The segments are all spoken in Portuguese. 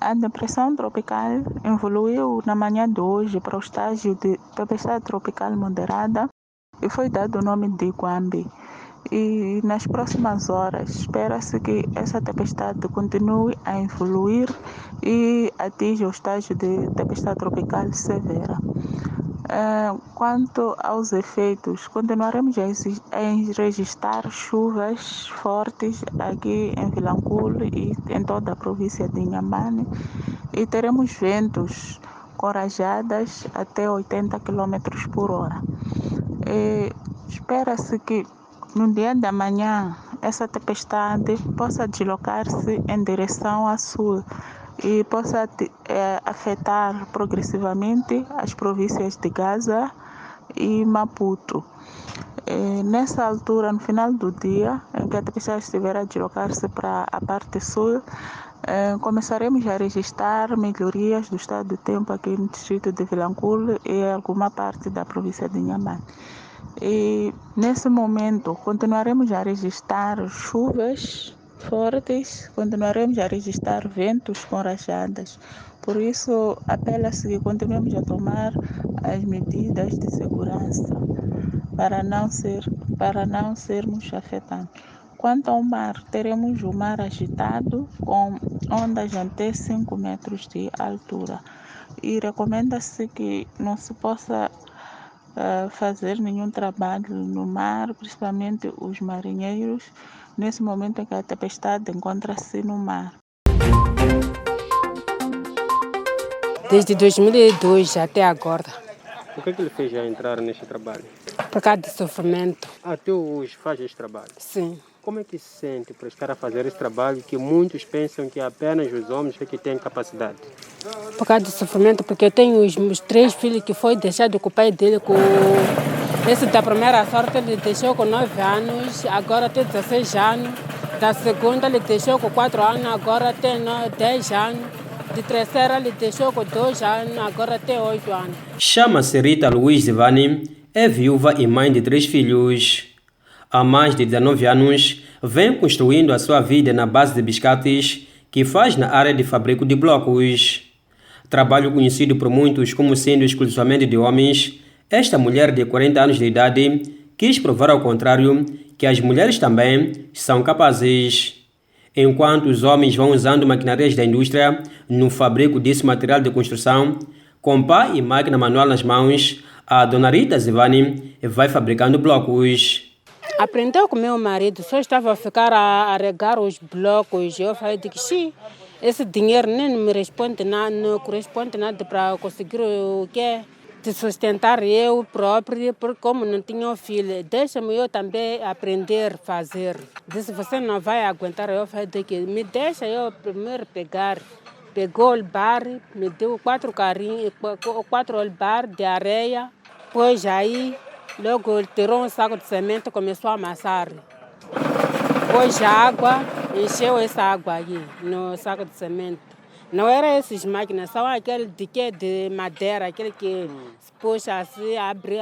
A depressão tropical evoluiu na manhã de hoje para o estágio de tempestade tropical moderada e foi dado o nome de Guambi. E nas próximas horas espera-se que essa tempestade continue a evoluir e atinja o estágio de tempestade tropical severa. Quanto aos efeitos, continuaremos a registrar chuvas fortes aqui em Vilanculo e em toda a província de Inhambane e teremos ventos com rajadas até 80 km por hora. Espera-se que no dia da manhã essa tempestade possa deslocar-se em direção a sul e possa afetar progressivamente as províncias de Gaza e Maputo. Nessa altura, no final do dia, em que a tempestade estiver a deslocar-se para a parte sul, começaremos a registrar melhorias do estado do tempo aqui no distrito de Vilanculo e alguma parte da província de Inhambane. E nesse momento continuaremos a registrar chuvas fortes, continuaremos a registrar ventos com rajadas. Por isso, apela-se que continuemos a tomar as medidas de segurança para não sermos afetados. Quanto ao mar, teremos o mar agitado com ondas até 5 metros de altura. E recomenda-se que não se possa fazer nenhum trabalho no mar, principalmente os marinheiros, nesse momento em que a tempestade encontra-se no mar. Desde 2002 até agora. O que é que ele fez a entrar neste trabalho? Por causa de sofrimento. Até hoje faz este trabalho? Sim. Como é que se sente para estar a fazer esse trabalho que muitos pensam que apenas os homens é que têm capacidade? Por causa do sofrimento, porque eu tenho os meus 3 filhos que foi deixado com o pai dele com... Esse da primeira sorte ele deixou com 9 anos, agora tem 16 anos. Da segunda ele deixou com 4 anos, agora tem 10 anos. De terceira ele deixou com 2 anos, agora tem 8 anos. Chama-se Rita Luiz Zivani, é viúva e mãe de 3 filhos. Há mais de 19 anos, vem construindo a sua vida na base de biscates que faz na área de fabrico de blocos. Trabalho conhecido por muitos como sendo exclusivamente de homens, esta mulher de 40 anos de idade quis provar ao contrário que as mulheres também são capazes. Enquanto os homens vão usando maquinarias da indústria no fabrico desse material de construção, com pá e máquina manual nas mãos, a dona Rita Zivani vai fabricando blocos. Aprendeu com meu marido, só estava a ficar a regar os blocos. Eu falei que sim, esse dinheiro nem me responde nada, não corresponde nada para conseguir o quê? De sustentar eu próprio, porque como não tinha filho, deixa-me eu também aprender a fazer. Disse, você não vai aguentar, eu falei que me deixa eu primeiro pegar. Pegou o bar, me deu 4 olbar de areia, pois aí logo ele tirou um saco de semente e começou a amassar. Pôs água, encheu essa água aí no saco de semente. Não eram essas máquinas, são aquele de madeira, aquele que se puxa assim, abre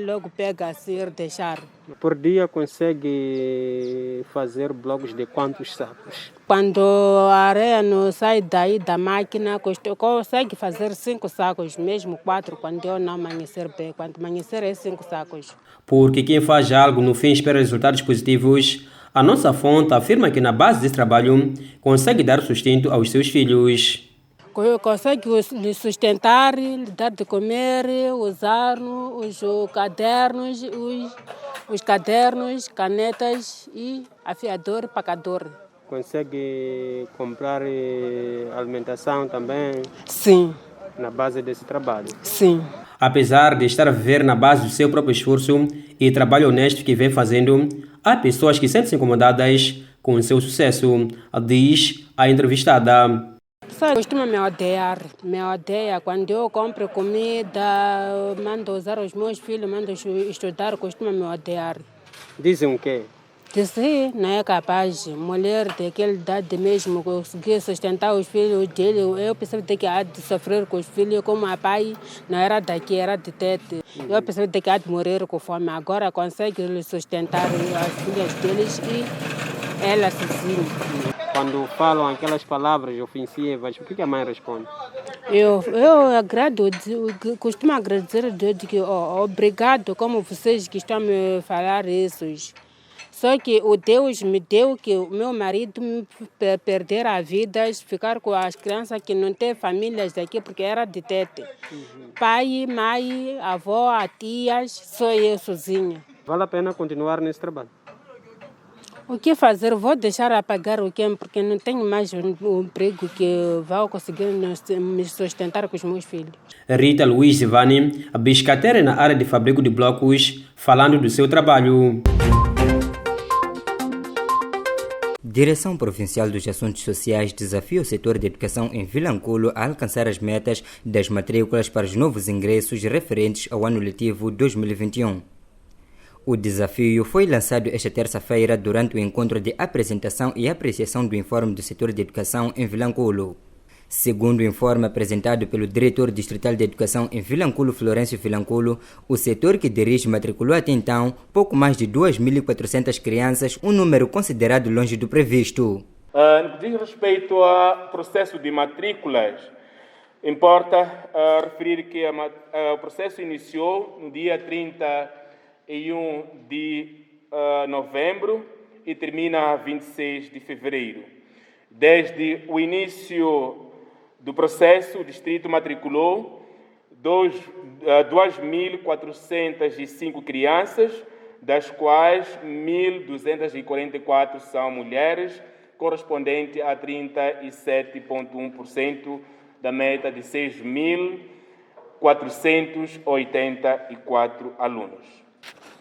logo, pega assim e deixar. Por dia consegue fazer blocos de quantos sacos? Quando a areia não sai daí da máquina, consegue fazer 5 sacos, mesmo 4, quando eu não amanhecer bem. Quando amanhecer é 5 sacos. Porque quem faz algo no fim espera resultados positivos, a nossa fonte afirma que na base desse trabalho consegue dar sustento aos seus filhos. Consegue lhe sustentar, lhe dar de comer, usar os cadernos, canetas e afiador e pacador. Consegue comprar alimentação também? Sim. Na base desse trabalho? Sim. Apesar de estar a viver na base do seu próprio esforço e trabalho honesto que vem fazendo, há pessoas que sentem-se incomodadas com o seu sucesso, diz a entrevistada. Costuma me odeia. Quando eu compro comida, mando usar os meus filhos, mando estudar, costuma me odiar. Dizem o quê? Dizem não é capaz, mulher daquela idade mesmo, conseguir sustentar os filhos dele. Eu pensava que há de sofrer com os filhos, como a pai não era daqui, era de Tete. Eu pensava que há de morrer com fome. Agora consegue sustentar as filhas deles e ela sozinha. Quando falam aquelas palavras ofensivas, o que a mãe responde? Eu costumo agradecer a Deus que obrigado, como vocês que estão me falar isso. Só que o Deus me deu que o meu marido me perder a vida, ficar com as crianças que não têm famílias daqui, porque era de tete. Pai, mãe, avó, tias, só eu sozinha. Vale a pena continuar nesse trabalho? O que fazer? Vou deixar apagar o que, porque não tenho mais um emprego que vá conseguir me sustentar com os meus filhos. Rita Luiz Zivani, biscateira na área de fabrico de blocos, falando do seu trabalho. Direção Provincial dos Assuntos Sociais desafia o setor de educação em Vilanculo a alcançar as metas das matrículas para os novos ingressos referentes ao ano letivo 2021. O desafio foi lançado esta terça-feira durante o encontro de apresentação e apreciação do informe do setor de educação em Vilanculo. Segundo o informe apresentado pelo diretor distrital de educação em Vilanculo, Florencio Vilanculo, o setor que dirige matriculou até então pouco mais de 2.400 crianças, um número considerado longe do previsto. No que diz respeito ao processo de matrículas, importa referir que o processo iniciou no dia 31 de novembro e termina a 26 de fevereiro. Desde o início do processo, o distrito matriculou 2.405 crianças, das quais 1.244 são mulheres, correspondente a 37,1% da meta de 6.484 alunos.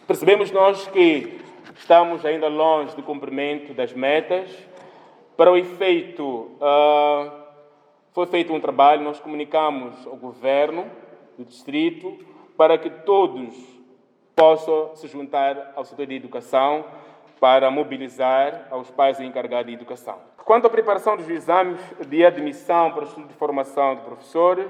Percebemos nós que estamos ainda longe do cumprimento das metas. Para o efeito, foi feito um trabalho, nós comunicamos ao governo do distrito para que todos possam se juntar ao setor de educação para mobilizar aos pais encarregados de educação. Quanto à preparação dos exames de admissão para o estudo de formação de professores,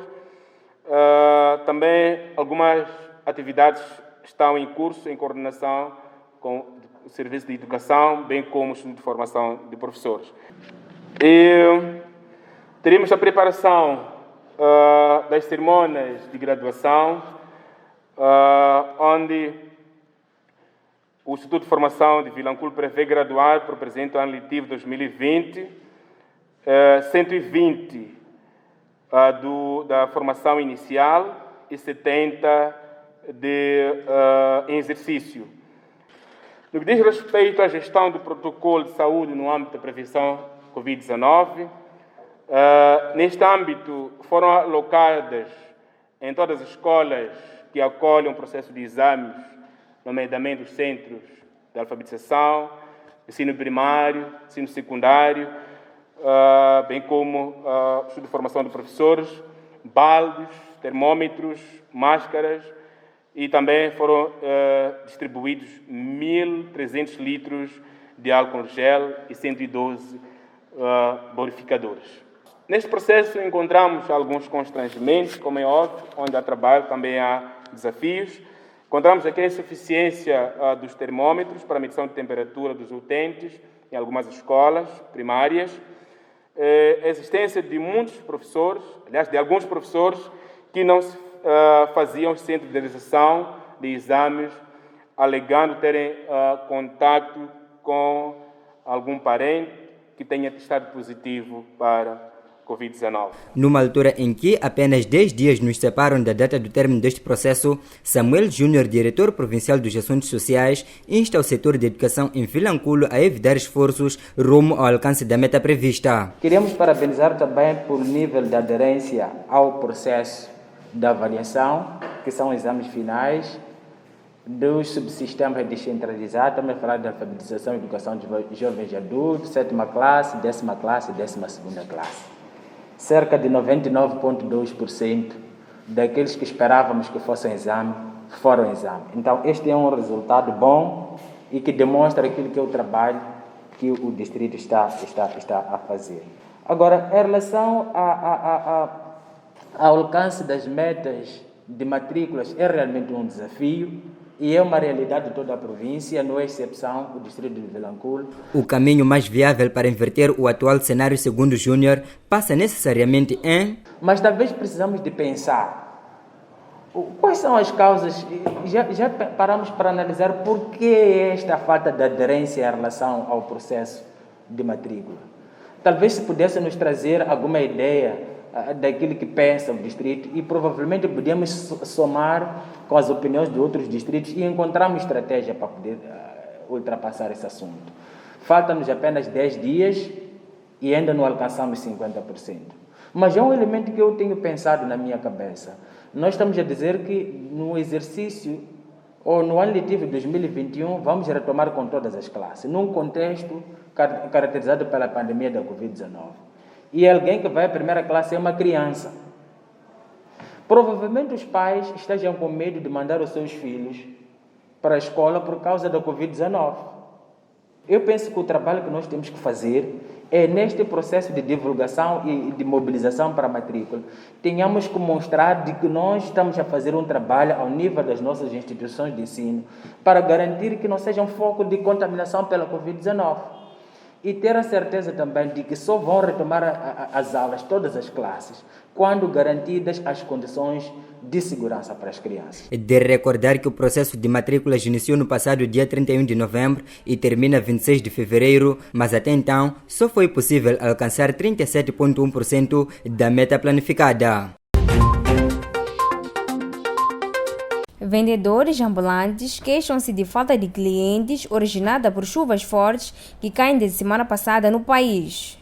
também algumas atividades estão em curso em coordenação com o Serviço de Educação, bem como o estudo de formação de professores. Teremos a preparação das cerimônias de graduação, onde o Instituto de Formação de Vilanculo prevê graduar para o presente ano letivo 2020, 120 da formação inicial e 70 em exercício. No que diz respeito à gestão do protocolo de saúde no âmbito da prevenção Covid-19, neste âmbito foram alocadas em todas as escolas que acolhem o processo de exames, nomeadamente os centros de alfabetização, ensino primário, ensino secundário, bem como o estudo de formação de professores, baldes, termômetros, máscaras, e também foram distribuídos 1.300 litros de álcool gel e 112 borificadores. Neste processo encontramos alguns constrangimentos, como é óbvio, onde há trabalho também há desafios. Encontramos aqui a insuficiência dos termômetros para a medição de temperatura dos utentes em algumas escolas primárias, a existência de muitos professores, aliás, de alguns professores que não faziam centro de realização de exames, alegando terem contato com algum parente que tenha testado positivo para Covid-19. Numa altura em que apenas 10 dias nos separam da data do término deste processo, Samuel Júnior, diretor provincial dos Assuntos Sociais, insta o setor de educação em Vilanculo a evitar esforços rumo ao alcance da meta prevista. Queremos parabenizar também por nível de aderência ao processo da avaliação, que são exames finais, dos subsistemas descentralizados, também falar de alfabetização e educação de jovens e adultos, 7ª classe, 10ª classe e 12ª classe. Cerca de 99,2% daqueles que esperávamos que fossem exame, foram exame. Então, este é um resultado bom e que demonstra aquilo que é o trabalho que o distrito está a fazer. Agora, em relação ao alcance das metas de matrículas, é realmente um desafio E é uma realidade de toda a província, não é exceção o distrito de Vilanculo. O caminho mais viável para inverter o atual cenário, segundo Júnior, passa necessariamente em... Mas talvez precisamos de pensar quais são as causas. Já paramos para analisar por que esta falta de aderência em relação ao processo de matrícula. Talvez se pudesse nos trazer alguma ideia daquilo que pensa o distrito e provavelmente podemos somar com as opiniões de outros distritos e encontrar uma estratégia para poder ultrapassar esse assunto. Faltam-nos apenas 10 dias e ainda não alcançamos 50%. Mas é um elemento que eu tenho pensado na minha cabeça. Nós estamos a dizer que no exercício ou no ano letivo de 2021 vamos retomar com todas as classes, num contexto caracterizado pela pandemia da Covid-19. E alguém que vai à primeira classe é uma criança. Provavelmente os pais estejam com medo de mandar os seus filhos para a escola por causa da Covid-19. Eu penso que o trabalho que nós temos que fazer é, neste processo de divulgação e de mobilização para a matrícula, tenhamos que mostrar de que nós estamos a fazer um trabalho ao nível das nossas instituições de ensino para garantir que não seja um foco de contaminação pela Covid-19. E ter a certeza também de que só vão retomar as aulas, todas as classes, quando garantidas as condições de segurança para as crianças. De recordar que o processo de matrículas iniciou no passado dia 31 de novembro e termina 26 de fevereiro, mas até então só foi possível alcançar 37,1% da meta planificada. Vendedores ambulantes queixam-se de falta de clientes originada por chuvas fortes que caem desde semana passada no país.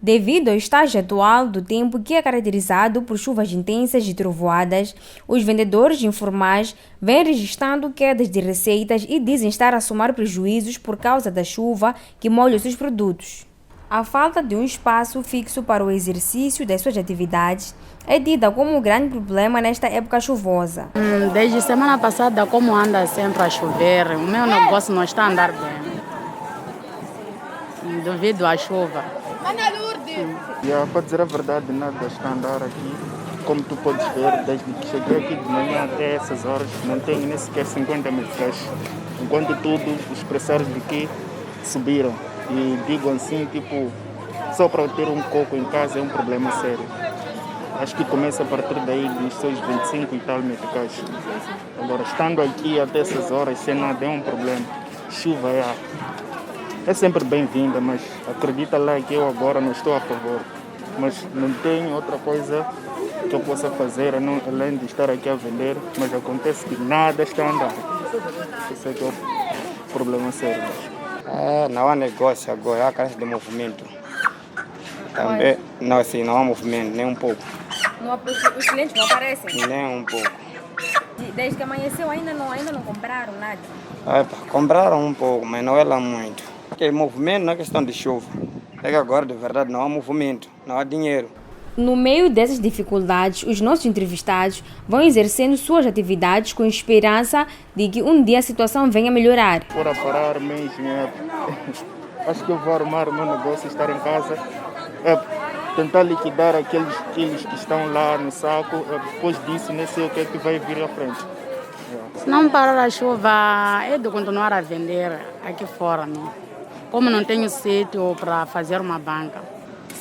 Devido ao estágio atual do tempo que é caracterizado por chuvas intensas e trovoadas, os vendedores informais vêm registrando quedas de receitas e dizem estar a somar prejuízos por causa da chuva que molha os seus produtos. A falta de um espaço fixo para o exercício das suas atividades é tida como um grande problema nesta época chuvosa. Desde semana passada, como anda sempre a chover, o meu negócio não está a andar bem, devido à chuva. Para dizer a verdade, nada está a andar aqui. Como tu podes ver, desde que cheguei aqui de manhã até essas horas, não tenho nem sequer 50 mil cash. Enquanto tudo, os preços de aqui subiram. E digo assim, tipo, só para ter um coco em casa é um problema sério. Acho que começa a partir daí dos seus 25 e tal meticais. Agora, estando aqui até essas horas, sem nada é um problema. Chuva é sempre bem-vinda, mas acredita lá que eu agora não estou a favor. Mas não tenho outra coisa que eu possa fazer além de estar aqui a vender, mas acontece que nada está a andar. Esse é que é o problema sério. Não há negócio agora, há carência de movimento. Também, não, assim, não há movimento, nem um pouco. Os clientes não aparecem? Nem um pouco. Desde que amanheceu ainda não compraram nada? Compraram um pouco, mas não é lá muito. Porque movimento não é questão de chuva. É que agora, de verdade, não há movimento, não há dinheiro. No meio dessas dificuldades, os nossos entrevistados vão exercendo suas atividades com esperança de que um dia a situação venha a melhorar. Para parar mesmo, acho que eu vou arrumar o meu negócio, estar em casa, tentar liquidar aqueles quilos que estão lá no saco. Depois disso, nem sei o que é que vai vir à frente. Se não parar a chuva, é de continuar a vender aqui fora, não? Como não tenho sítio para fazer uma banca.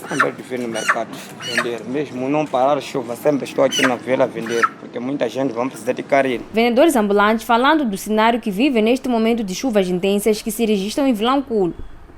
Sempre de vir no mercado vender, mesmo não parar a chuva, sempre estou aqui na vila a vender, porque muita gente vai precisar de carreira. Vendedores ambulantes falando do cenário que vivem neste momento de chuvas intensas que se registram em Vilanculo.